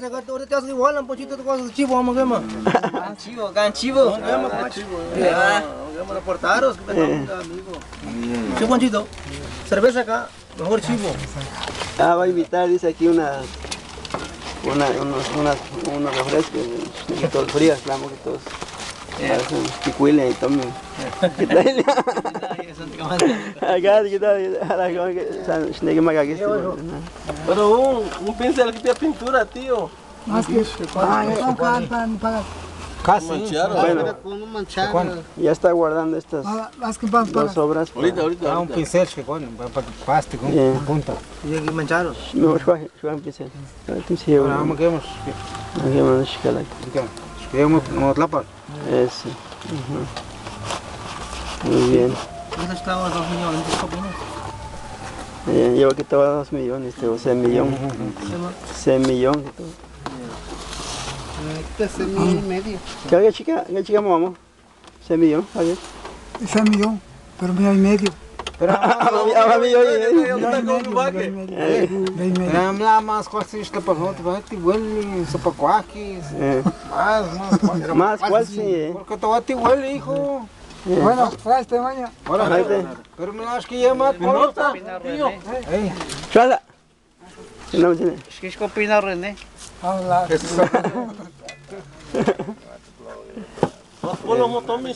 Ahorita te haces igual, un poquito de cosas de chivo, vamos a ver, Chivo, acá en chivo. Vamos a portaros, amigo. Sí, Juanchito. Cerveza acá, mejor chivo. Va a invitar, dice aquí unos refrescos, todos fríos, claro que todos. Picuile y tomen. ¿Qué tal? Acá, ¿qué tal? Pero un pincel que tiene pintura, tío. Más que Casi. Bueno, ya está guardando estas dos obras. Ahorita. Un pincel que con plástico, punta. Y aquí mancharon. No, juega un pincel. Ahora vamos que vamos. Aquí vamos a checar aquí. Vamos lapar. Eso. Muy bien. Eso estaba 2 millones, ¿qué opinas? Llevo aquí todo 2 millones, o sea, millón. 6 millones. Este es medio. ¿Qué chica vamos? 6 millones, ¿a ver? 6 millones, pero medio. Pero más cosas que para outro, vai te huele, sopa cuaquis. Más, ¿cuál sí? Porque te va a te huele, hijo. Bueno, este mañana. Pero me acho que ia matar. Chada. No me tiene. Es que es copinar, René. Vamos lá. Vamos lá.